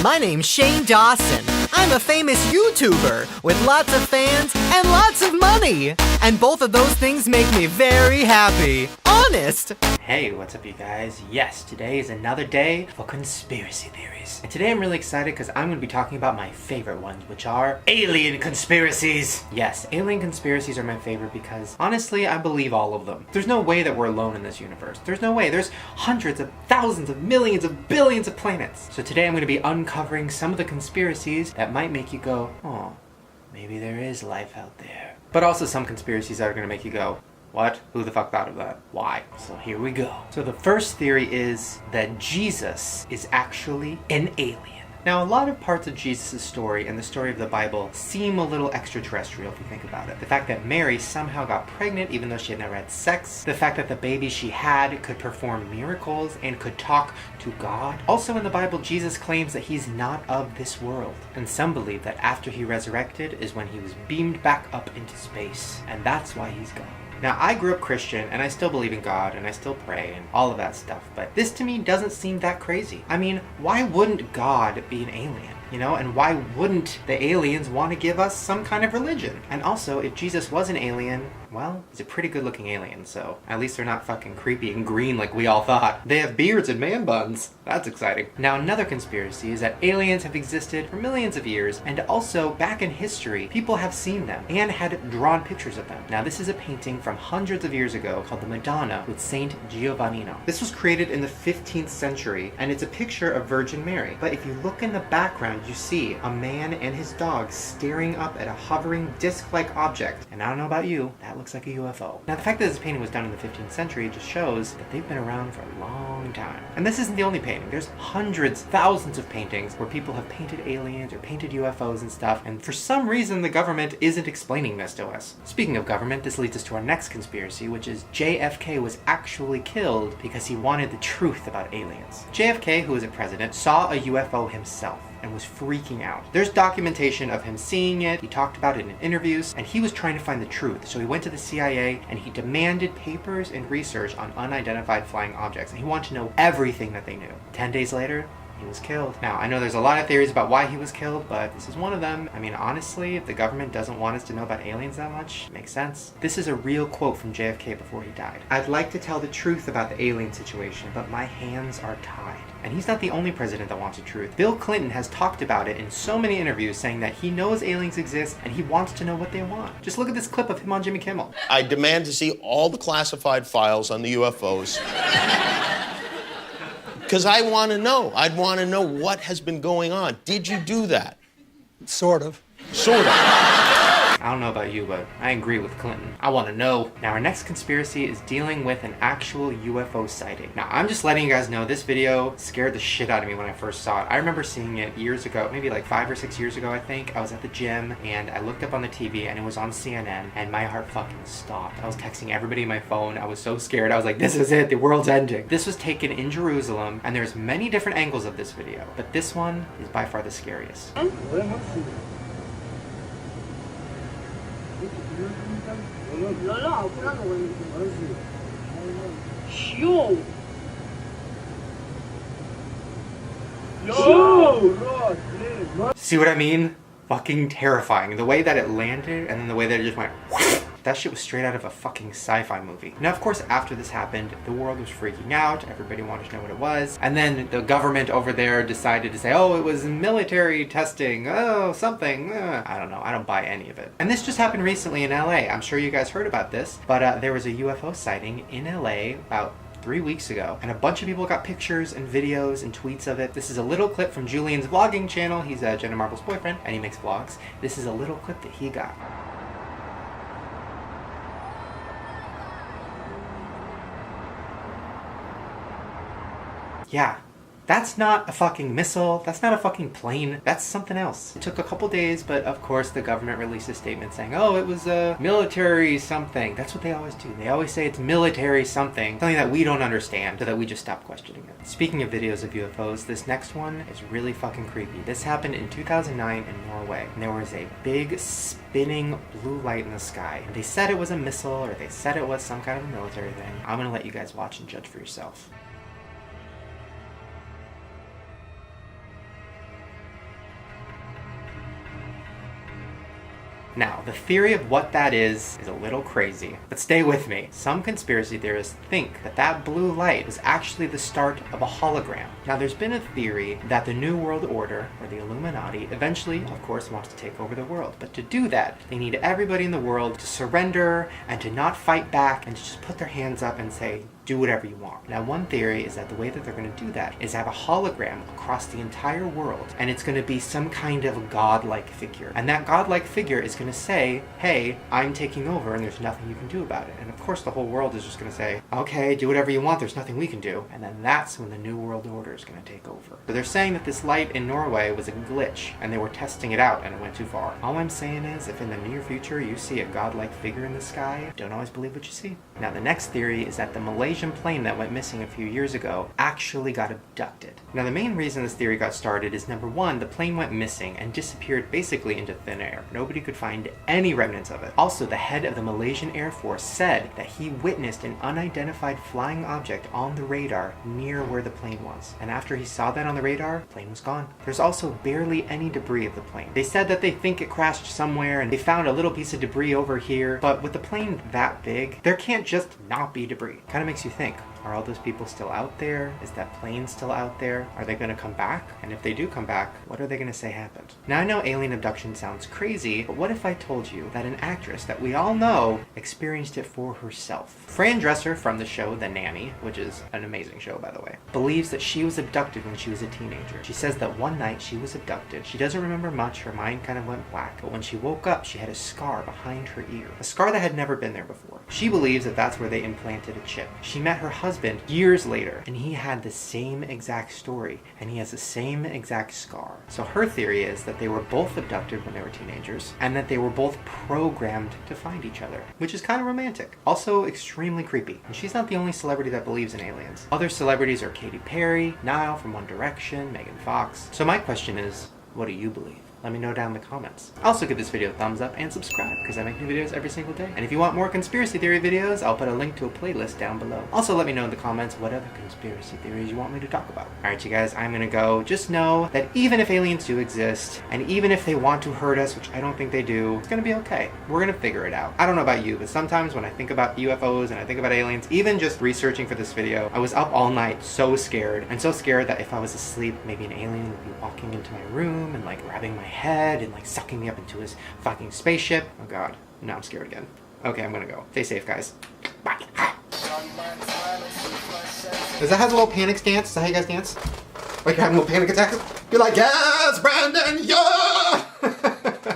My name's Shane Dawson. I'm a famous YouTuber with lots of fans and lots of money. And both of those things make me very happy. Honest! Hey, what's up you guys? Yes, today is another day for conspiracy theories. And today I'm really excited because I'm going to be talking about my favorite ones, which are alien conspiracies. Yes, alien conspiracies are my favorite because honestly, I believe all of them. There's no way that we're alone in this universe. There's no way. There's hundreds of thousands of millions of billions of planets. So today I'm going to be uncovering some of the conspiracies that might make you go, oh, maybe there is life out there. But also some conspiracies that are going to make you go, what? Who the fuck thought of that? Why? So here we go. So the first theory is that Jesus is actually an alien. Now, a lot of parts of Jesus' story and the story of the Bible seem a little extraterrestrial if you think about it. The fact that Mary somehow got pregnant even though she had never had sex. The fact that the baby she had could perform miracles and could talk to God. Also in the Bible, Jesus claims that he's not of this world. And some believe that after he resurrected is when he was beamed back up into space. And that's why he's gone. Now, I grew up Christian, and I still believe in God, and I still pray, and all of that stuff, but this to me doesn't seem that crazy. I mean, why wouldn't God be an alien? You know, and why wouldn't the aliens want to give us some kind of religion? And also, if Jesus was an alien, well, he's a pretty good looking alien, so at least they're not fucking creepy and green like we all thought. They have beards and man buns. That's exciting. Now, another conspiracy is that aliens have existed for millions of years, and also, back in history, people have seen them and had drawn pictures of them. Now, this is a painting from hundreds of years ago called the Madonna with Saint Giovannino. This was created in the 15th century, and it's a picture of Virgin Mary. But if you look in the background, you see a man and his dog staring up at a hovering disc-like object. And I don't know about you, that looks like a UFO. Now, the fact that this painting was done in the 15th century just shows that they've been around for a long time. And this isn't the only painting. There's hundreds, thousands of paintings where people have painted aliens or painted UFOs and stuff, and for some reason the government isn't explaining this to us. Speaking of government, this leads us to our next conspiracy, which is JFK was actually killed because he wanted the truth about aliens. JFK, who was a president, saw a UFO himself and was freaking out. There's documentation of him seeing it, he talked about it in interviews, and he was trying to find the truth. So he went to the CIA and he demanded papers and research on unidentified flying objects, and he wanted to know everything that they knew. 10 days later, he was killed. Now, I know there's a lot of theories about why he was killed, but this is one of them. I mean, honestly, if the government doesn't want us to know about aliens that much, it makes sense. This is a real quote from JFK before he died. I'd like to tell the truth about the alien situation, but my hands are tied. And he's not the only president that wants the truth. Bill Clinton has talked about it in so many interviews, saying that he knows aliens exist and he wants to know what they want. Just look at this clip of him on Jimmy Kimmel. I demand to see all the classified files on the UFOs. Because I want to know. I'd want to know what has been going on. Did you do that? Sort of. Sort of. I don't know about you, but I agree with Clinton. I want to know. Now, our next conspiracy is dealing with an actual UFO sighting. Now, I'm just letting you guys know this video scared the shit out of me when I first saw it. I remember seeing it years ago, maybe like 5 or 6 years ago, I think. I was at the gym and I looked up on the TV and it was on CNN and my heart fucking stopped. I was texting everybody on my phone. I was so scared. I was like, this is it. The world's ending. This was taken in Jerusalem and there's many different angles of this video, but this one is by far the scariest. See what I mean? Fucking terrifying. The way that it landed and then the way that it just went whoosh. That shit was straight out of a fucking sci-fi movie. Now, of course, after this happened, the world was freaking out. Everybody wanted to know what it was. And then the government over there decided to say, oh, it was military testing. Oh, something. I don't know. I don't buy any of it. And this just happened recently in LA. I'm sure you guys heard about this. But there was a UFO sighting in LA about 3 weeks ago, and a bunch of people got pictures and videos and tweets of it. This is a little clip from Julian's vlogging channel. He's Jenna Marbles' boyfriend, and he makes vlogs. This is a little clip that he got. Yeah, that's not a fucking missile, that's not a fucking plane, that's something else. It took a couple days, but of course the government released a statement saying, oh, it was a military something. That's what they always do. They always say it's military something that we don't understand, so that we just stop questioning it. Speaking of videos of UFOs, this next one is really fucking creepy. This happened in 2009 in Norway, and there was a big spinning blue light in the sky. And they said it was a missile, or they said it was some kind of a military thing. I'm gonna let you guys watch and judge for yourself. Now, the theory of what that is a little crazy, but stay with me. Some conspiracy theorists think that that blue light was actually the start of a hologram. Now, there's been a theory that the New World Order, or the Illuminati, eventually, of course, wants to take over the world. But to do that, they need everybody in the world to surrender and to not fight back and to just put their hands up and say, do whatever you want. Now, one theory is that the way that they're going to do that is have a hologram across the entire world, and it's going to be some kind of godlike figure. And that godlike figure is going to say, hey, I'm taking over and there's nothing you can do about it. And of course, the whole world is just going to say, okay, do whatever you want, there's nothing we can do. And then that's when the New World Order is going to take over. So they're saying that this light in Norway was a glitch, and they were testing it out and it went too far. All I'm saying is, if in the near future you see a godlike figure in the sky, don't always believe what you see. Now, the next theory is that the Malaysian plane that went missing a few years ago actually got abducted. Now, the main reason this theory got started is, number one, the plane went missing and disappeared basically into thin air. Nobody could find any remnants of it. Also, the head of the Malaysian Air Force said that he witnessed an unidentified flying object on the radar near where the plane was. And after he saw that on the radar, the plane was gone. There's also barely any debris of the plane. They said that they think it crashed somewhere and they found a little piece of debris over here, but with the plane that big, there can't just not be debris. Kind of makes you think, are all those people still out there? Is that plane still out there? Are they going to come back? And if they do come back, what are they going to say happened? Now, I know alien abduction sounds crazy, but what if I told you that an actress that we all know experienced it for herself? Fran Drescher from the show The Nanny, which is an amazing show, by the way, believes that she was abducted when she was a teenager. She says that one night she was abducted. She doesn't remember much, her mind kind of went black, but when she woke up, she had a scar behind her ear. A scar that had never been there before. She believes that that's where they implanted a chip. She met her husband years later, and he had the same exact story, and he has the same exact scar. So her theory is that they were both abducted when they were teenagers, and that they were both programmed to find each other, which is kind of romantic. Also extremely creepy. And she's not the only celebrity that believes in aliens. Other celebrities are Katy Perry, Niall from One Direction, Megan Fox. So my question is, what do you believe? Let me know down in the comments. Also give this video a thumbs up and subscribe, because I make new videos every single day. And if you want more conspiracy theory videos, I'll put a link to a playlist down below. Also let me know in the comments what other conspiracy theories you want me to talk about. Alright you guys, I'm gonna go. Just know that even if aliens do exist, and even if they want to hurt us, which I don't think they do, it's gonna be okay. We're gonna figure it out. I don't know about you, but sometimes when I think about UFOs and I think about aliens, even just researching for this video, I was up all night so scared. And so scared that if I was asleep, maybe an alien would be walking into my room and like grabbing my head and like sucking me up into his fucking spaceship. Oh god, now I'm scared again. Okay, I'm gonna go. Stay safe, guys. Bye. Does that have a little panic stance? Is that how you guys dance? Like you're having a little panic attack? You're like, yes, Brandon, yo!